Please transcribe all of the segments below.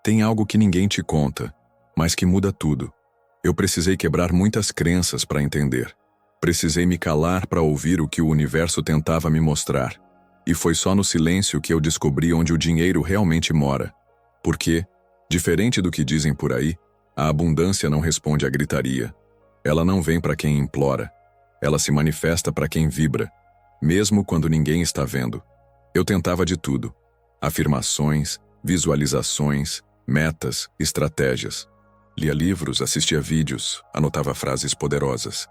Tem algo que ninguém te conta, mas que muda tudo. Eu precisei quebrar muitas crenças para entender. Precisei me calar para ouvir o que o universo tentava me mostrar. E foi só no silêncio que eu descobri onde o dinheiro realmente mora. Porque, diferente do que dizem por aí, a abundância não responde à gritaria. Ela não vem para quem implora. Ela se manifesta para quem vibra, mesmo quando ninguém está vendo. Eu tentava de tudo: afirmações, visualizações, metas, estratégias. Lia livros, assistia vídeos, anotava frases poderosas.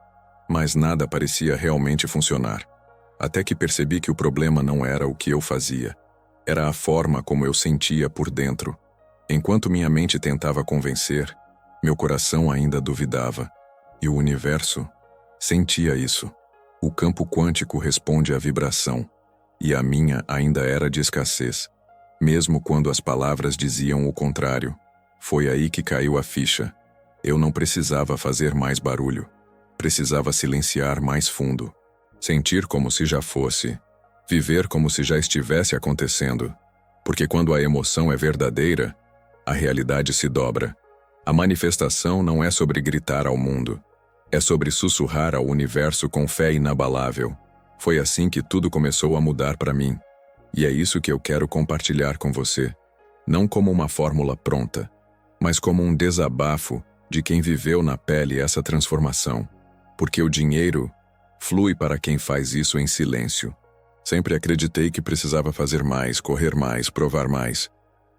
Mas nada parecia realmente funcionar. Até que percebi que o problema não era o que eu fazia. Era a forma como eu sentia por dentro. Enquanto minha mente tentava convencer, meu coração ainda duvidava. E o universo sentia isso. O campo quântico responde à vibração. E a minha ainda era de escassez. Mesmo quando as palavras diziam o contrário. Foi aí que caiu a ficha. Eu não precisava fazer mais barulho. Precisava silenciar mais fundo. Sentir como se já fosse. Viver como se já estivesse acontecendo. Porque quando a emoção é verdadeira, a realidade se dobra. A manifestação não é sobre gritar ao mundo. É sobre sussurrar ao universo com fé inabalável. Foi assim que tudo começou a mudar para mim. E é isso que eu quero compartilhar com você. Não como uma fórmula pronta, mas como um desabafo de quem viveu na pele essa transformação. Porque o dinheiro flui para quem faz isso em silêncio. Sempre acreditei que precisava fazer mais, correr mais, provar mais.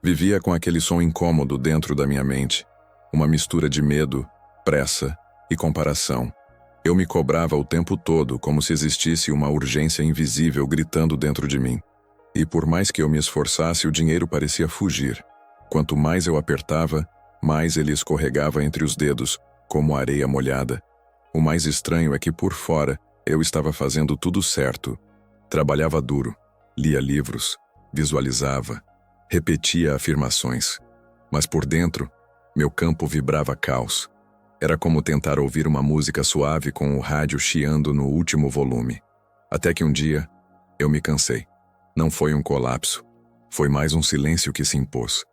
Vivia com aquele som incômodo dentro da minha mente. Uma mistura de medo, pressa e comparação. Eu me cobrava o tempo todo como se existisse uma urgência invisível gritando dentro de mim. E por mais que eu me esforçasse, o dinheiro parecia fugir. Quanto mais eu apertava, mais ele escorregava entre os dedos, como areia molhada. O mais estranho é que por fora, eu estava fazendo tudo certo. Trabalhava duro, lia livros, visualizava, repetia afirmações. Mas por dentro, meu campo vibrava caos. Era como tentar ouvir uma música suave com o rádio chiando no último volume. Até que um dia, eu me cansei. Não foi um colapso. Foi mais um silêncio que se impôs.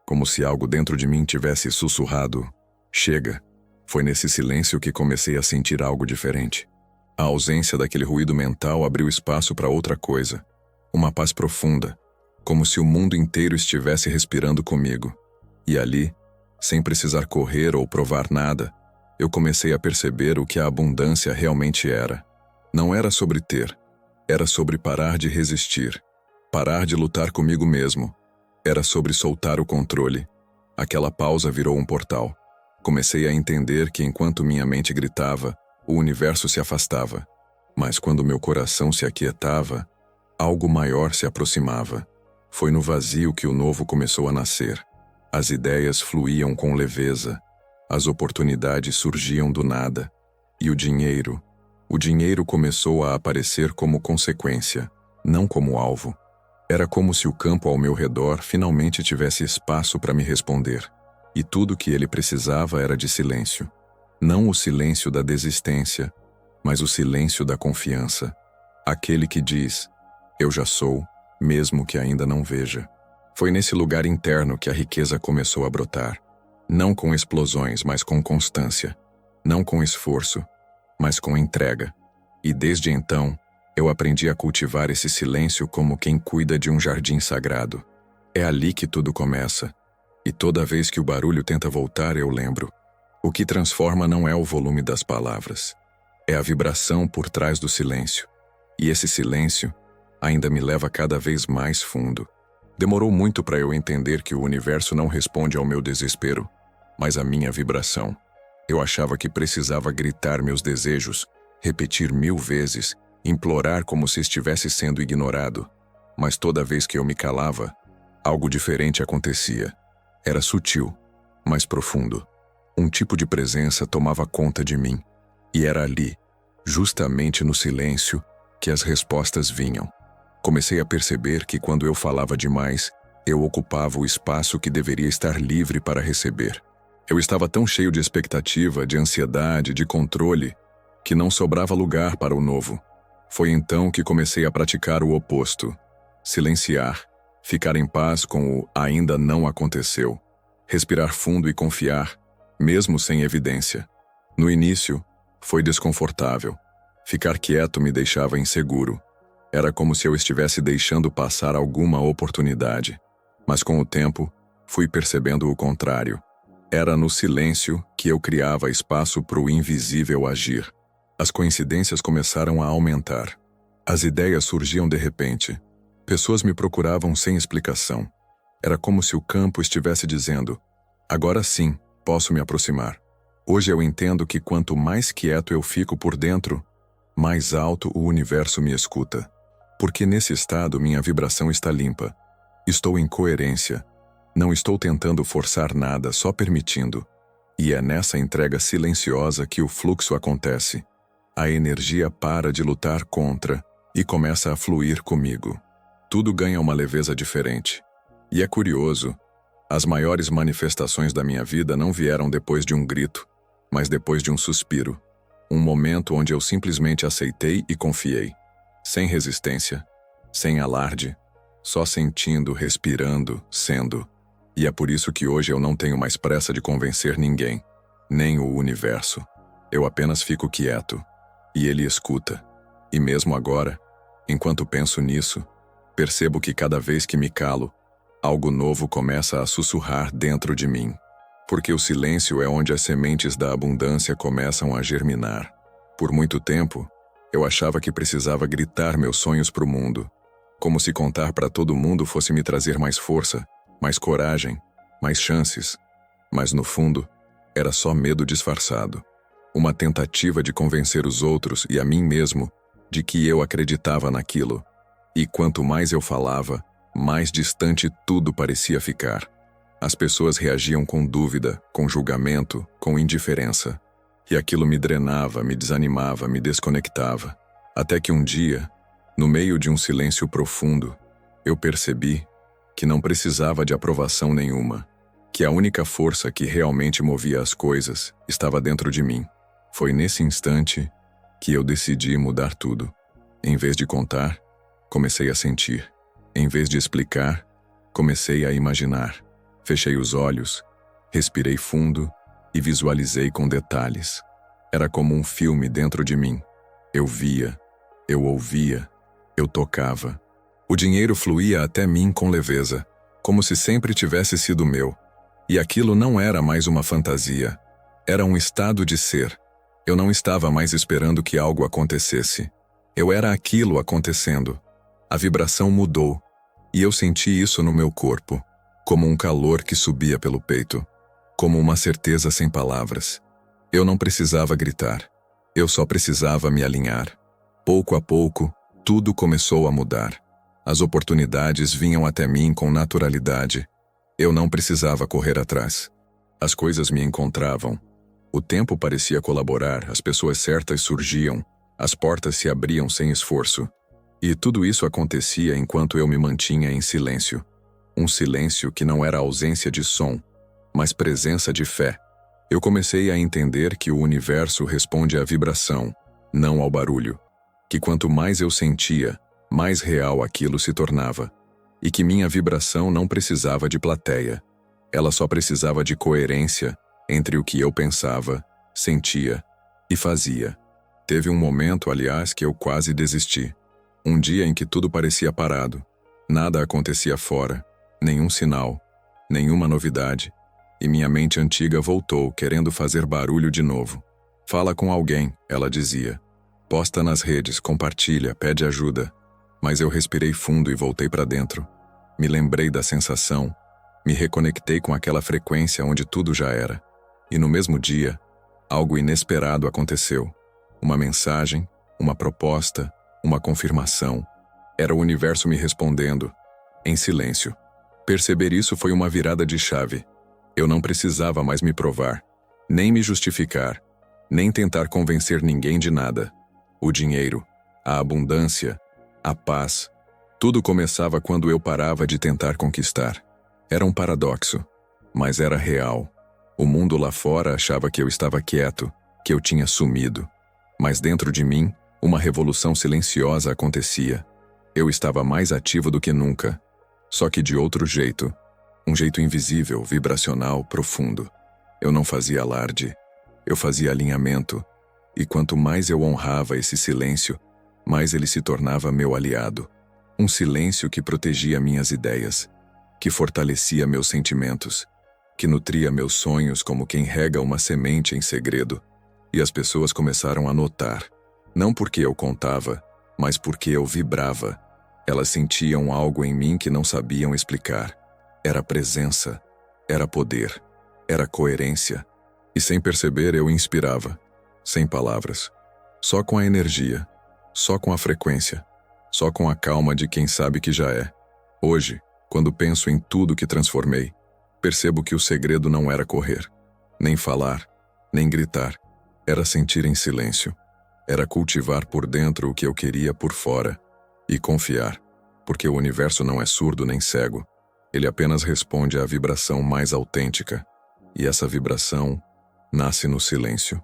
Como se algo dentro de mim tivesse sussurrado: chega. Foi nesse silêncio que comecei a sentir algo diferente. A ausência daquele ruído mental abriu espaço para outra coisa. Uma paz profunda, como se o mundo inteiro estivesse respirando comigo. E ali, sem precisar correr ou provar nada, eu comecei a perceber o que a abundância realmente era. Não era sobre ter, era sobre parar de resistir, parar de lutar comigo mesmo. Era sobre soltar o controle. Aquela pausa virou um portal. Comecei a entender que enquanto minha mente gritava, o universo se afastava. Mas quando meu coração se aquietava, algo maior se aproximava. Foi no vazio que o novo começou a nascer. As ideias fluíam com leveza. As oportunidades surgiam do nada. E o dinheiro começou a aparecer como consequência, não como alvo. Era como se o campo ao meu redor finalmente tivesse espaço para me responder. E tudo que ele precisava era de silêncio. Não o silêncio da desistência, mas o silêncio da confiança. Aquele que diz: eu já sou, mesmo que ainda não veja. Foi nesse lugar interno que a riqueza começou a brotar. Não com explosões, mas com constância. Não com esforço, mas com entrega. E desde então, eu aprendi a cultivar esse silêncio como quem cuida de um jardim sagrado. É ali que tudo começa. E toda vez que o barulho tenta voltar, eu lembro. O que transforma não é o volume das palavras. É a vibração por trás do silêncio. E esse silêncio ainda me leva cada vez mais fundo. Demorou muito para eu entender que o universo não responde ao meu desespero, mas à minha vibração. Eu achava que precisava gritar meus desejos, repetir 1000 vezes, implorar como se estivesse sendo ignorado. Mas toda vez que eu me calava, algo diferente acontecia. Era sutil, mas profundo. Um tipo de presença tomava conta de mim. E era ali, justamente no silêncio, que as respostas vinham. Comecei a perceber que quando eu falava demais, eu ocupava o espaço que deveria estar livre para receber. Eu estava tão cheio de expectativa, de ansiedade, de controle, que não sobrava lugar para o novo. Foi então que comecei a praticar o oposto. Silenciar, ficar em paz com o ainda não aconteceu. respirar fundo e confiar, mesmo sem evidência. No início, foi desconfortável. Ficar quieto me deixava inseguro. Era como se eu estivesse deixando passar alguma oportunidade. Mas com o tempo, fui percebendo o contrário. Era no silêncio que eu criava espaço para o invisível agir. As coincidências começaram a aumentar. As ideias surgiam de repente. Pessoas me procuravam sem explicação. Era como se o campo estivesse dizendo: agora sim, posso me aproximar. Hoje eu entendo que quanto mais quieto eu fico por dentro, mais alto o universo me escuta. Porque nesse estado minha vibração está limpa. Estou em coerência. Não estou tentando forçar nada, só permitindo. E é nessa entrega silenciosa que o fluxo acontece. A energia para de lutar contra e começa a fluir comigo. Tudo ganha uma leveza diferente. E é curioso, as maiores manifestações da minha vida não vieram depois de um grito, mas depois de um suspiro. Um momento onde eu simplesmente aceitei e confiei. Sem resistência, sem alarde, só sentindo, respirando, sendo. E é por isso que hoje eu não tenho mais pressa de convencer ninguém, nem o universo. Eu apenas fico quieto, e ele escuta. E mesmo agora, enquanto penso nisso, percebo que cada vez que me calo, algo novo começa a sussurrar dentro de mim. Porque o silêncio é onde as sementes da abundância começam a germinar. Por muito tempo, eu achava que precisava gritar meus sonhos para o mundo, como se contar para todo mundo fosse me trazer mais força, mais coragem, mais chances. Mas no fundo, era só medo disfarçado. Uma tentativa de convencer os outros e a mim mesmo de que eu acreditava naquilo. E quanto mais eu falava, mais distante tudo parecia ficar. As pessoas reagiam com dúvida, com julgamento, com indiferença. E aquilo me drenava, me desanimava, me desconectava. Até que um dia, no meio de um silêncio profundo, eu percebi que não precisava de aprovação nenhuma, que a única força que realmente movia as coisas estava dentro de mim. Foi nesse instante que eu decidi mudar tudo. Em vez de contar, comecei a sentir. Em vez de explicar, comecei a imaginar. Fechei os olhos, respirei fundo e visualizei com detalhes. Era como um filme dentro de mim. Eu via, eu ouvia, eu tocava. O dinheiro fluía até mim com leveza, como se sempre tivesse sido meu. E aquilo não era mais uma fantasia. Era um estado de ser. Eu não estava mais esperando que algo acontecesse. Eu era aquilo acontecendo. A vibração mudou, e eu senti isso no meu corpo, como um calor que subia pelo peito, como uma certeza sem palavras. Eu não precisava gritar. Eu só precisava me alinhar. Pouco a pouco, tudo começou a mudar. As oportunidades vinham até mim com naturalidade. Eu não precisava correr atrás. As coisas me encontravam. O tempo parecia colaborar, as pessoas certas surgiam, as portas se abriam sem esforço. E tudo isso acontecia enquanto eu me mantinha em silêncio. Um silêncio que não era ausência de som, mas presença de fé. Eu comecei a entender que o universo responde à vibração, não ao barulho. Que quanto mais eu sentia, mais real aquilo se tornava. E que minha vibração não precisava de plateia. Ela só precisava de coerência entre o que eu pensava, sentia e fazia. Teve um momento, aliás, que eu quase desisti. Um dia em que tudo parecia parado. Nada acontecia fora, nenhum sinal, nenhuma novidade. E minha mente antiga voltou, querendo fazer barulho de novo. Fala com alguém, ela dizia. Posta nas redes, compartilha, pede ajuda. Mas eu respirei fundo e voltei para dentro. Me lembrei da sensação. Me reconectei com aquela frequência onde tudo já era. E no mesmo dia, algo inesperado aconteceu. Uma mensagem, uma proposta, uma confirmação. Era o universo me respondendo, em silêncio. Perceber isso foi uma virada de chave. Eu não precisava mais me provar, nem me justificar, nem tentar convencer ninguém de nada. O dinheiro, a abundância, a paz, tudo começava quando eu parava de tentar conquistar. Era um paradoxo, mas era real. O mundo lá fora achava que eu estava quieto, que eu tinha sumido. Mas dentro de mim, uma revolução silenciosa acontecia. Eu estava mais ativo do que nunca, só que de outro jeito. Um jeito invisível, vibracional, profundo. Eu não fazia alarde. Eu fazia alinhamento. E quanto mais eu honrava esse silêncio, mais ele se tornava meu aliado. Um silêncio que protegia minhas ideias, que fortalecia meus sentimentos, que nutria meus sonhos como quem rega uma semente em segredo. E as pessoas começaram a notar, não porque eu contava, mas porque eu vibrava. Elas sentiam algo em mim que não sabiam explicar. Era presença, era poder, era coerência. E sem perceber eu inspirava, sem palavras, só com a energia, só com a frequência, só com a calma de quem sabe que já é. Hoje, quando penso em tudo que transformei, percebo que o segredo não era correr, nem falar, nem gritar. Era sentir em silêncio. Era cultivar por dentro o que eu queria por fora. E confiar, porque o universo não é surdo nem cego. Ele apenas responde à vibração mais autêntica. E essa vibração nasce no silêncio.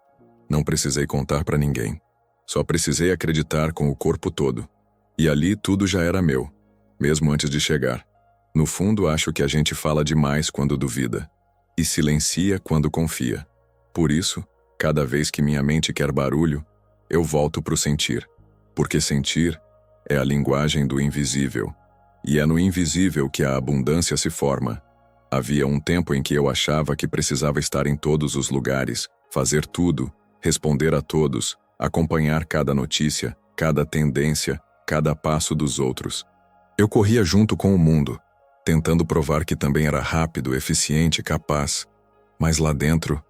Não precisei contar para ninguém. Só precisei acreditar com o corpo todo. E ali tudo já era meu, mesmo antes de chegar. No fundo, acho que a gente fala demais quando duvida. E silencia quando confia. Por isso, cada vez que minha mente quer barulho, eu volto pro sentir. Porque sentir é a linguagem do invisível. E é no invisível que a abundância se forma. Havia um tempo em que eu achava que precisava estar em todos os lugares, fazer tudo, responder a todos, acompanhar cada notícia, cada tendência, cada passo dos outros. Eu corria junto com o mundo, tentando provar que também era rápido, eficiente, capaz. Mas lá dentro,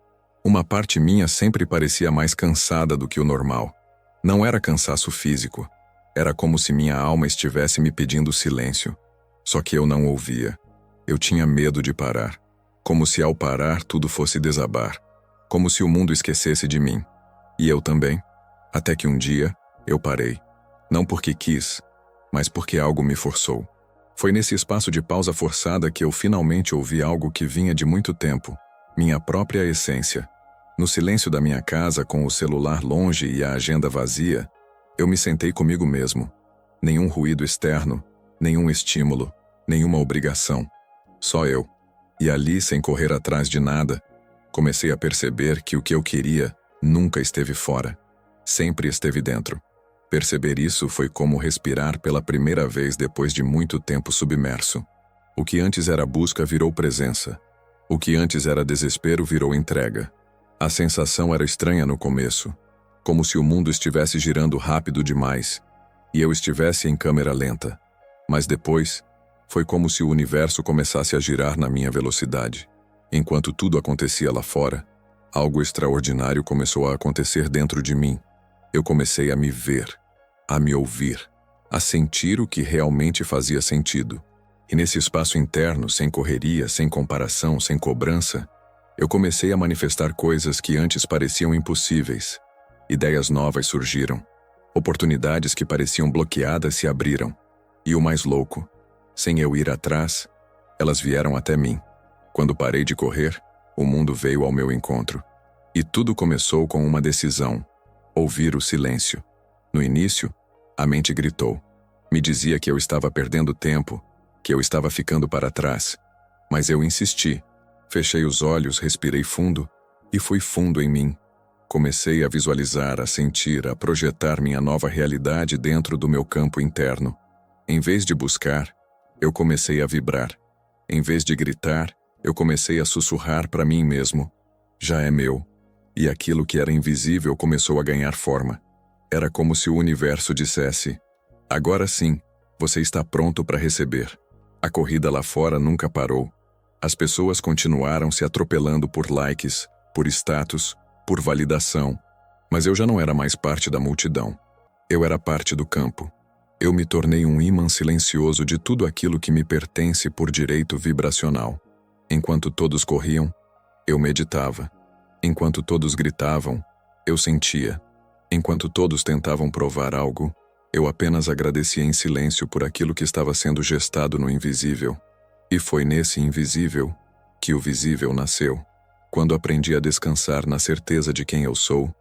uma parte minha sempre parecia mais cansada do que o normal. Não era cansaço físico. Era como se minha alma estivesse me pedindo silêncio. Só que eu não ouvia. Eu tinha medo de parar. Como se ao parar tudo fosse desabar. Como se o mundo esquecesse de mim. E eu também. Até que um dia, eu parei. Não porque quis, mas porque algo me forçou. Foi nesse espaço de pausa forçada que eu finalmente ouvi algo que vinha de muito tempo. Minha própria essência. No silêncio da minha casa, com o celular longe e a agenda vazia, eu me sentei comigo mesmo. Nenhum ruído externo, nenhum estímulo, nenhuma obrigação. Só eu. E ali, sem correr atrás de nada, comecei a perceber que o que eu queria nunca esteve fora. Sempre esteve dentro. Perceber isso foi como respirar pela primeira vez depois de muito tempo submerso. O que antes era busca virou presença. O que antes era desespero virou entrega. A sensação era estranha no começo, como se o mundo estivesse girando rápido demais e eu estivesse em câmera lenta. Mas depois, foi como se o universo começasse a girar na minha velocidade. Enquanto tudo acontecia lá fora, algo extraordinário começou a acontecer dentro de mim. Eu comecei a me ver, a me ouvir, a sentir o que realmente fazia sentido. E nesse espaço interno, sem correria, sem comparação, sem cobrança, eu comecei a manifestar coisas que antes pareciam impossíveis. Ideias novas surgiram. Oportunidades que pareciam bloqueadas se abriram. E o mais louco, sem eu ir atrás, elas vieram até mim. Quando parei de correr, o mundo veio ao meu encontro. E tudo começou com uma decisão: ouvir o silêncio. No início, a mente gritou. Me dizia que eu estava perdendo tempo, que eu estava ficando para trás. Mas eu insisti. Fechei os olhos, respirei fundo e fui fundo em mim. Comecei a visualizar, a sentir, a projetar minha nova realidade dentro do meu campo interno. Em vez de buscar, eu comecei a vibrar. Em vez de gritar, eu comecei a sussurrar para mim mesmo. Já é meu. E aquilo que era invisível começou a ganhar forma. Era como se o universo dissesse: agora sim, você está pronto para receber. A corrida lá fora nunca parou. As pessoas continuaram se atropelando por likes, por status, por validação. Mas eu já não era mais parte da multidão. Eu era parte do campo. Eu me tornei um ímã silencioso de tudo aquilo que me pertence por direito vibracional. Enquanto todos corriam, eu meditava. Enquanto todos gritavam, eu sentia. Enquanto todos tentavam provar algo, eu apenas agradecia em silêncio por aquilo que estava sendo gestado no invisível. E foi nesse invisível que o visível nasceu. Quando aprendi a descansar na certeza de quem eu sou,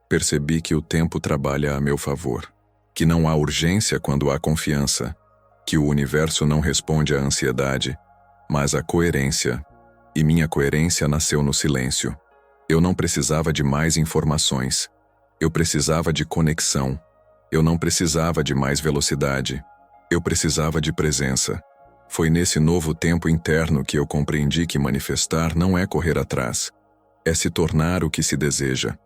percebi que o tempo trabalha a meu favor. Que não há urgência quando há confiança. Que o universo não responde à ansiedade, mas a coerência. E minha coerência nasceu no silêncio. Eu não precisava de mais informações. Eu precisava de conexão. Eu não precisava de mais velocidade. Eu precisava de presença. Foi nesse novo tempo interno que eu compreendi que manifestar não é correr atrás. É se tornar o que se deseja.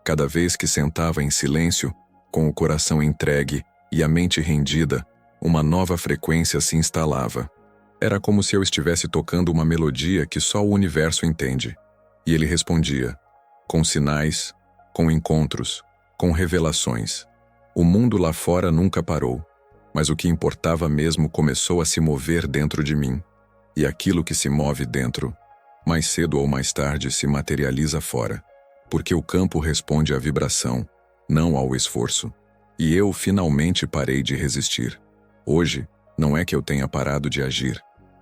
Cada vez que sentava em silêncio, com o coração entregue e a mente rendida, uma nova frequência se instalava. Era como se eu estivesse tocando uma melodia que só o universo entende. E ele respondia, com sinais, com encontros, com revelações. O mundo lá fora nunca parou, mas o que importava mesmo começou a se mover dentro de mim. E aquilo que se move dentro, mais cedo ou mais tarde, se materializa fora. Porque o campo responde à vibração, não ao esforço. E eu finalmente parei de resistir. Hoje, não é que eu tenha parado de agir,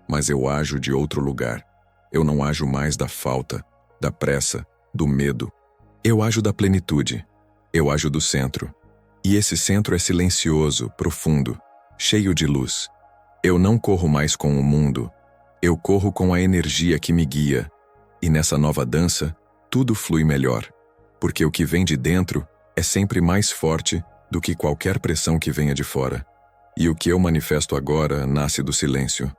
mas eu ajo de outro lugar. Eu não ajo mais da falta, da pressa, do medo. Eu ajo da plenitude. Eu ajo do centro. E esse centro é silencioso, profundo, cheio de luz. Eu não corro mais com o mundo. Eu corro com a energia que me guia. E nessa nova dança, tudo flui melhor. Porque o que vem de dentro é sempre mais forte do que qualquer pressão que venha de fora. E o que eu manifesto agora nasce do silêncio.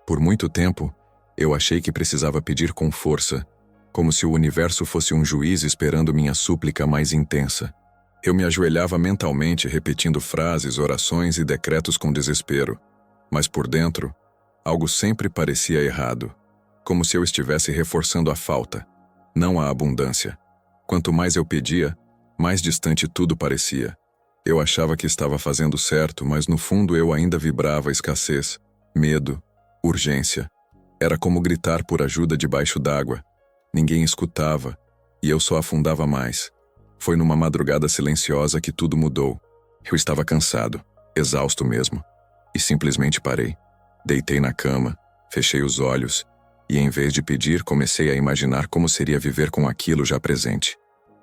Por muito tempo, eu achei que precisava pedir com força, como se o universo fosse um juiz esperando minha súplica mais intensa. Eu me ajoelhava mentalmente repetindo frases, orações e decretos com desespero. Mas por dentro, algo sempre parecia errado, como se eu estivesse reforçando a falta, não a abundância. Quanto mais eu pedia, mais distante tudo parecia. Eu achava que estava fazendo certo, mas no fundo eu ainda vibrava escassez, medo, urgência. Era como gritar por ajuda debaixo d'água. Ninguém escutava, e eu só afundava mais. Foi numa madrugada silenciosa que tudo mudou. Eu estava cansado, exausto mesmo, e simplesmente parei. Deitei na cama, fechei os olhos, e em vez de pedir, comecei a imaginar como seria viver com aquilo já presente.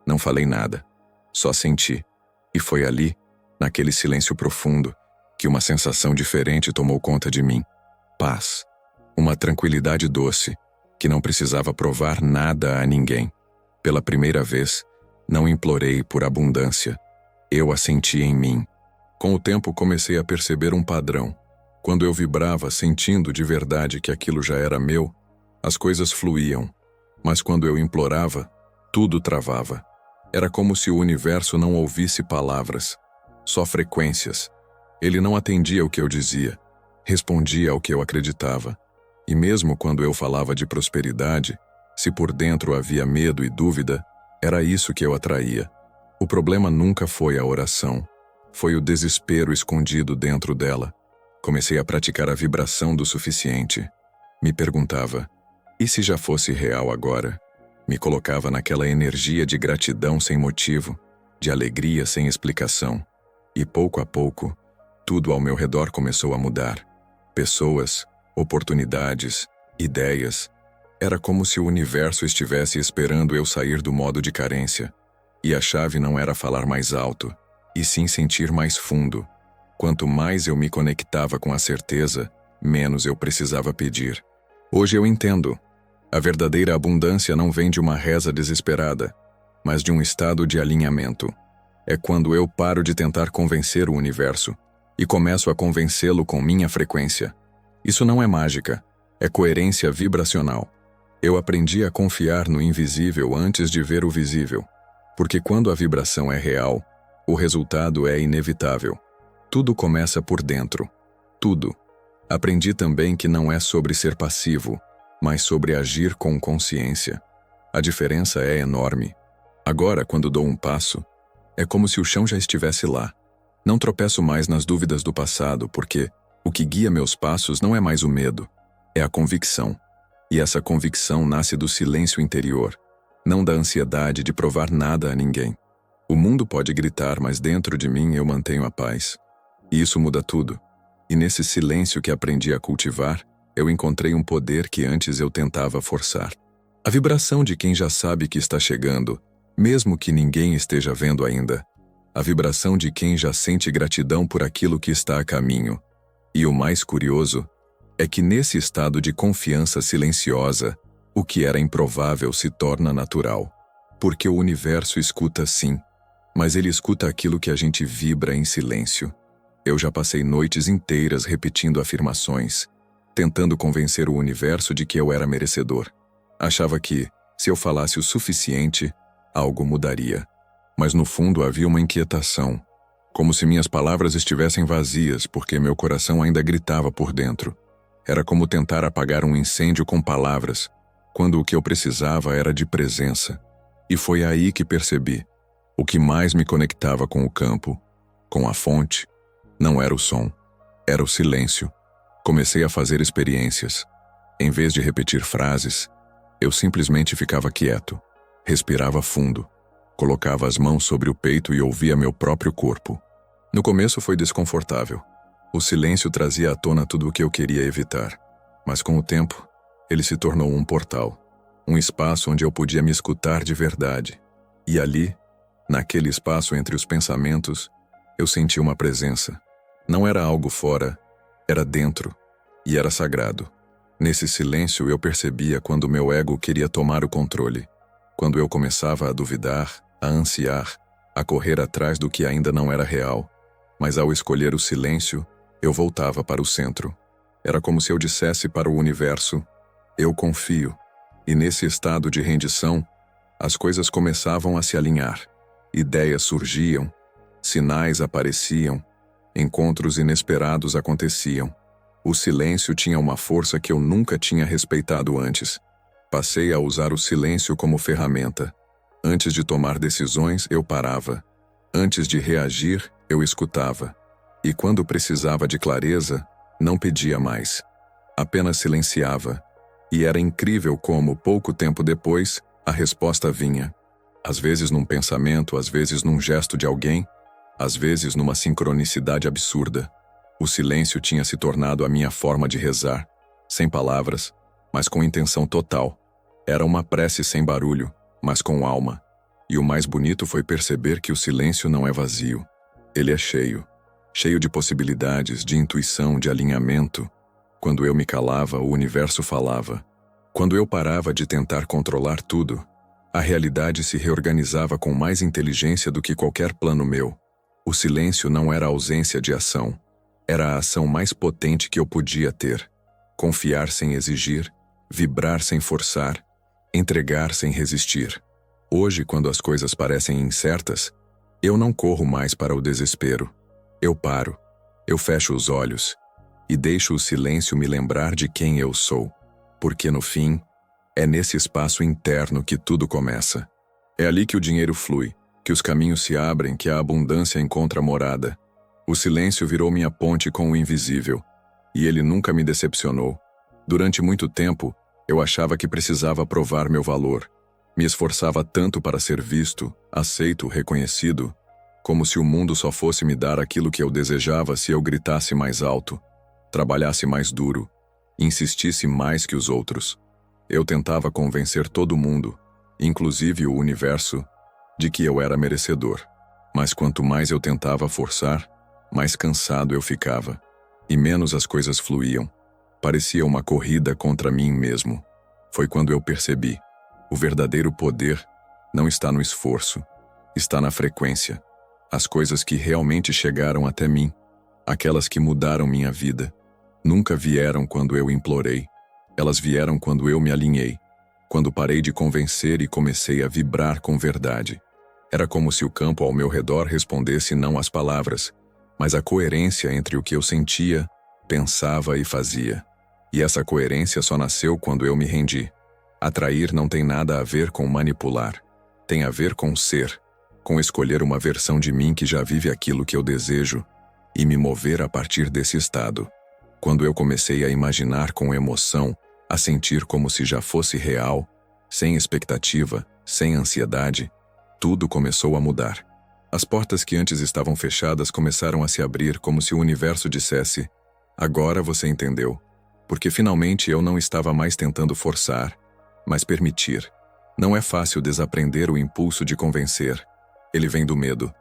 Não falei nada, só senti. E foi ali, naquele silêncio profundo, que uma sensação diferente tomou conta de mim. Paz. Uma tranquilidade doce, que não precisava provar nada a ninguém. Pela primeira vez, não implorei por abundância. Eu a senti em mim. Com o tempo comecei a perceber um padrão. Quando eu vibrava sentindo de verdade que aquilo já era meu, as coisas fluíam. Mas quando eu implorava, tudo travava. Era como se o universo não ouvisse palavras, só frequências. Ele não atendia ao que eu dizia, respondia ao que eu acreditava. E mesmo quando eu falava de prosperidade, se por dentro havia medo e dúvida, era isso que eu atraía. O problema nunca foi a oração, foi o desespero escondido dentro dela. Comecei a praticar a vibração do suficiente. Me perguntava, e se já fosse real agora? Me colocava naquela energia de gratidão sem motivo, de alegria sem explicação. E pouco a pouco, tudo ao meu redor começou a mudar. Pessoas, oportunidades, ideias. Era como se o universo estivesse esperando eu sair do modo de carência. E a chave não era falar mais alto, e sim sentir mais fundo. Quanto mais eu me conectava com a certeza, menos eu precisava pedir. Hoje eu entendo. A verdadeira abundância não vem de uma reza desesperada, mas de um estado de alinhamento. É quando eu paro de tentar convencer o universo e começo a convencê-lo com minha frequência. Isso não é mágica, é coerência vibracional. Eu aprendi a confiar no invisível antes de ver o visível, porque quando a vibração é real, o resultado é inevitável. Tudo começa por dentro. Tudo. Aprendi também que não é sobre ser passivo, mas sobre agir com consciência. A diferença é enorme. Agora, quando dou um passo, é como se o chão já estivesse lá. Não tropeço mais nas dúvidas do passado, porque o que guia meus passos não é mais o medo, é a convicção. E essa convicção nasce do silêncio interior, não da ansiedade de provar nada a ninguém. O mundo pode gritar, mas dentro de mim eu mantenho a paz. E isso muda tudo. E nesse silêncio que aprendi a cultivar, eu encontrei um poder que antes eu tentava forçar. A vibração de quem já sabe que está chegando, mesmo que ninguém esteja vendo ainda. A vibração de quem já sente gratidão por aquilo que está a caminho. E o mais curioso É que nesse estado de confiança silenciosa, o que era improvável se torna natural. Porque o universo escuta sim, mas ele escuta aquilo que a gente vibra em silêncio. Eu já passei noites inteiras repetindo afirmações, tentando convencer o universo de que eu era merecedor. Achava que, se eu falasse o suficiente, algo mudaria. Mas no fundo havia uma inquietação, como se minhas palavras estivessem vazias porque meu coração ainda gritava por dentro. Era como tentar apagar um incêndio com palavras, quando o que eu precisava era de presença. E foi aí que percebi. O que mais me conectava com o campo, com a fonte, não era o som, era o silêncio. Comecei a fazer experiências. Em vez de repetir frases, eu simplesmente ficava quieto, respirava fundo, colocava as mãos sobre o peito e ouvia meu próprio corpo. No começo foi desconfortável. O silêncio trazia à tona tudo o que eu queria evitar. Mas com o tempo, ele se tornou um portal. Um espaço onde eu podia me escutar de verdade. E ali, naquele espaço entre os pensamentos, eu senti uma presença. Não era algo fora, era dentro. E era sagrado. Nesse silêncio eu percebia quando meu ego queria tomar o controle. Quando eu começava a duvidar, a ansiar, a correr atrás do que ainda não era real. Mas ao escolher o silêncio, eu voltava para o centro. Era como se eu dissesse para o universo: eu confio. E nesse estado de rendição, as coisas começavam a se alinhar. Ideias surgiam, sinais apareciam, encontros inesperados aconteciam. O silêncio tinha uma força que eu nunca tinha respeitado antes. Passei a usar o silêncio como ferramenta. Antes de tomar decisões, eu parava. Antes de reagir, eu escutava. E quando precisava de clareza, não pedia mais. Apenas silenciava. E era incrível como, pouco tempo depois, a resposta vinha. Às vezes num pensamento, às vezes num gesto de alguém, às vezes numa sincronicidade absurda. O silêncio tinha se tornado a minha forma de rezar, sem palavras, mas com intenção total. Era uma prece sem barulho, mas com alma. E o mais bonito foi perceber que o silêncio não é vazio. Ele é cheio. Cheio de possibilidades, de intuição, de alinhamento. Quando eu me calava, o universo falava. Quando eu parava de tentar controlar tudo, a realidade se reorganizava com mais inteligência do que qualquer plano meu. O silêncio não era a ausência de ação. Era a ação mais potente que eu podia ter. Confiar sem exigir, vibrar sem forçar, entregar sem resistir. Hoje, quando as coisas parecem incertas, eu não corro mais para o desespero. Eu paro, eu fecho os olhos e deixo o silêncio me lembrar de quem eu sou. Porque no fim, é nesse espaço interno que tudo começa. É ali que o dinheiro flui, que os caminhos se abrem, que a abundância encontra morada. O silêncio virou minha ponte com o invisível, e ele nunca me decepcionou. Durante muito tempo, eu achava que precisava provar meu valor. Me esforçava tanto para ser visto, aceito, reconhecido, como se o mundo só fosse me dar aquilo que eu desejava se eu gritasse mais alto, trabalhasse mais duro, insistisse mais que os outros. Eu tentava convencer todo mundo, inclusive o universo, de que eu era merecedor. Mas quanto mais eu tentava forçar, mais cansado eu ficava, e menos as coisas fluíam. Parecia uma corrida contra mim mesmo. Foi quando eu percebi: o verdadeiro poder não está no esforço, está na frequência. As coisas que realmente chegaram até mim, aquelas que mudaram minha vida, nunca vieram quando eu implorei. Elas vieram quando eu me alinhei, quando parei de convencer e comecei a vibrar com verdade. Era como se o campo ao meu redor respondesse não às palavras, mas à coerência entre o que eu sentia, pensava e fazia. E essa coerência só nasceu quando eu me rendi. Atrair não tem nada a ver com manipular. Tem a ver com ser, com escolher uma versão de mim que já vive aquilo que eu desejo e me mover a partir desse estado. Quando eu comecei a imaginar com emoção, a sentir como se já fosse real, sem expectativa, sem ansiedade, tudo começou a mudar. As portas que antes estavam fechadas começaram a se abrir como se o universo dissesse: agora você entendeu. Porque finalmente eu não estava mais tentando forçar, mas permitir. Não é fácil desaprender o impulso de convencer. Ele vem do medo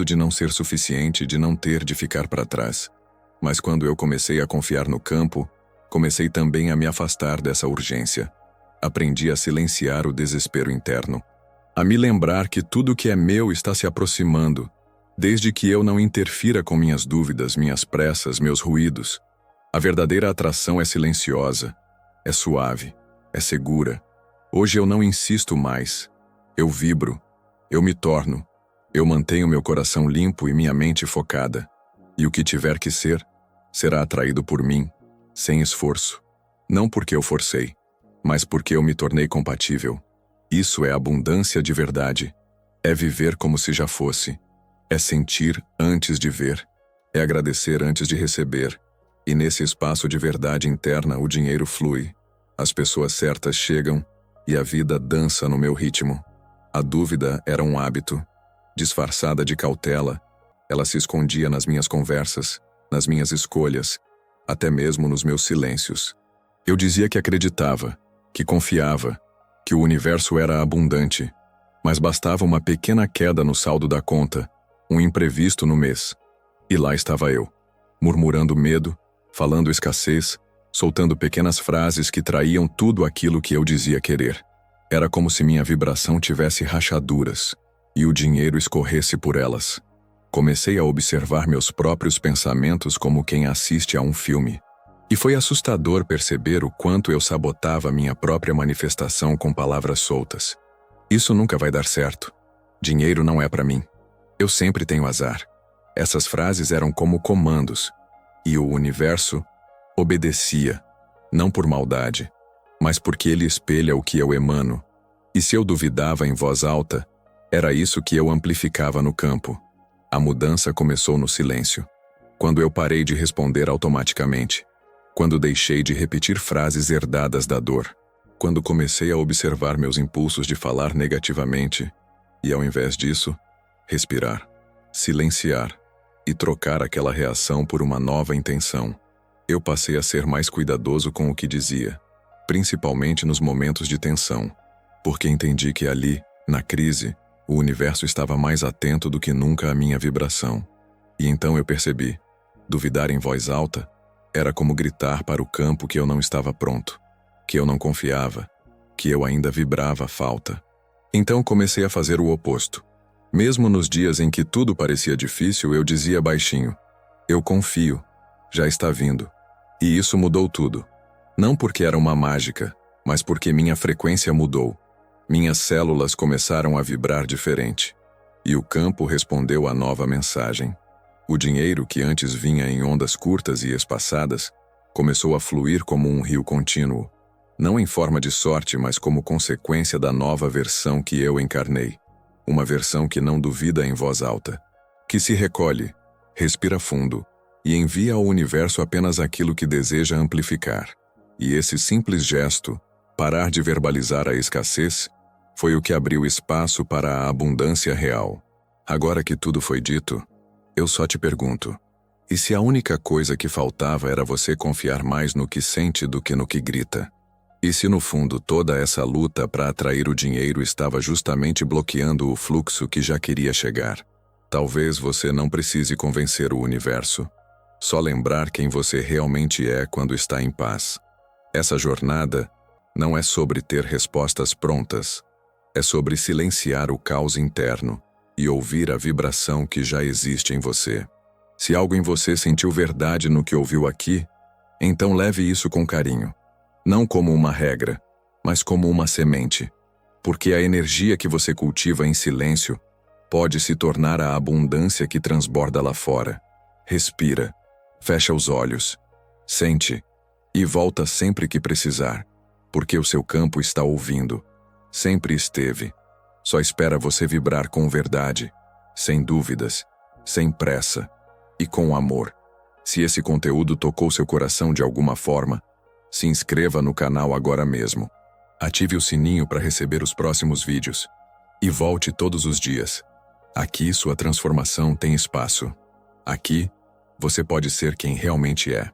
de não ser suficiente, de não ter, de ficar para trás. Mas quando eu comecei a confiar no campo, Comecei também a me afastar dessa urgência. Aprendi a silenciar o desespero interno. A me lembrar que tudo que é meu está se aproximando, desde que eu não interfira com minhas dúvidas, minhas pressas, meus ruídos. A verdadeira atração é silenciosa, é suave, é segura. Hoje eu não insisto mais. Eu vibro, eu me torno, eu mantenho meu coração limpo e minha mente focada. E o que tiver que ser, será atraído por mim, sem esforço. Não porque eu forcei, mas porque eu me tornei compatível. Isso é abundância de verdade. É viver como se já fosse. É sentir antes de ver. É agradecer antes de receber. E nesse espaço de verdade interna, o dinheiro flui. As pessoas certas chegam e a vida dança no meu ritmo. A dúvida era um hábito. Disfarçada de cautela, ela se escondia nas minhas conversas, nas minhas escolhas, até mesmo nos meus silêncios. Eu dizia que acreditava, que confiava, que o universo era abundante, mas bastava uma pequena queda no saldo da conta, um imprevisto no mês. E lá estava eu, murmurando medo, falando escassez, soltando pequenas frases que traíam tudo aquilo que eu dizia querer. Era como se minha vibração tivesse rachaduras e o dinheiro escorresse por elas. Comecei a observar meus próprios pensamentos como quem assiste a um filme. E foi assustador perceber o quanto eu sabotava minha própria manifestação com palavras soltas. Isso nunca vai dar certo. Dinheiro não é para mim. Eu sempre tenho azar. Essas frases eram como comandos. E o universo obedecia, não por maldade, mas porque ele espelha o que eu emano. E se eu duvidava em voz alta, era isso que eu amplificava no campo. A mudança começou no silêncio. Quando eu parei de responder automaticamente. Quando deixei de repetir frases herdadas da dor. Quando comecei a observar meus impulsos de falar negativamente. E ao invés disso, respirar, silenciar e trocar aquela reação por uma nova intenção. Eu passei a ser mais cuidadoso com o que dizia, principalmente nos momentos de tensão, porque entendi que ali, na crise, o universo estava mais atento do que nunca à minha vibração. E então eu percebi, duvidar em voz alta era como gritar para o campo que eu não estava pronto, que eu não confiava, que eu ainda vibrava falta. Então comecei a fazer o oposto. Mesmo nos dias em que tudo parecia difícil, eu dizia baixinho, eu confio, já está vindo. E isso mudou tudo. Não porque era uma mágica, mas porque minha frequência mudou. Minhas células começaram a vibrar diferente. E o campo respondeu à nova mensagem. O dinheiro, que antes vinha em ondas curtas e espaçadas, começou a fluir como um rio contínuo. Não em forma de sorte, mas como consequência da nova versão que eu encarnei. Uma versão que não duvida em voz alta, que se recolhe, respira fundo e envia ao universo apenas aquilo que deseja amplificar. E esse simples gesto, parar de verbalizar a escassez, foi o que abriu espaço para a abundância real. Agora que tudo foi dito, eu só te pergunto, e se a única coisa que faltava era você confiar mais no que sente do que no que grita? E se no fundo toda essa luta para atrair o dinheiro estava justamente bloqueando o fluxo que já queria chegar? Talvez você não precise convencer o universo. Só lembrar quem você realmente é quando está em paz. Essa jornada não é sobre ter respostas prontas. É sobre silenciar o caos interno e ouvir a vibração que já existe em você. Se algo em você sentiu verdade no que ouviu aqui, então leve isso com carinho. Não como uma regra, mas como uma semente. Porque a energia que você cultiva em silêncio pode se tornar a abundância que transborda lá fora. Respira, fecha os olhos, sente e volta sempre que precisar, porque o seu campo está ouvindo. Sempre esteve. Só espera você vibrar com verdade, sem dúvidas, sem pressa e com amor. Se esse conteúdo tocou seu coração de alguma forma, se inscreva no canal agora mesmo. Ative o sininho para receber os próximos vídeos. E volte todos os dias. Aqui sua transformação tem espaço. Aqui, você pode ser quem realmente é.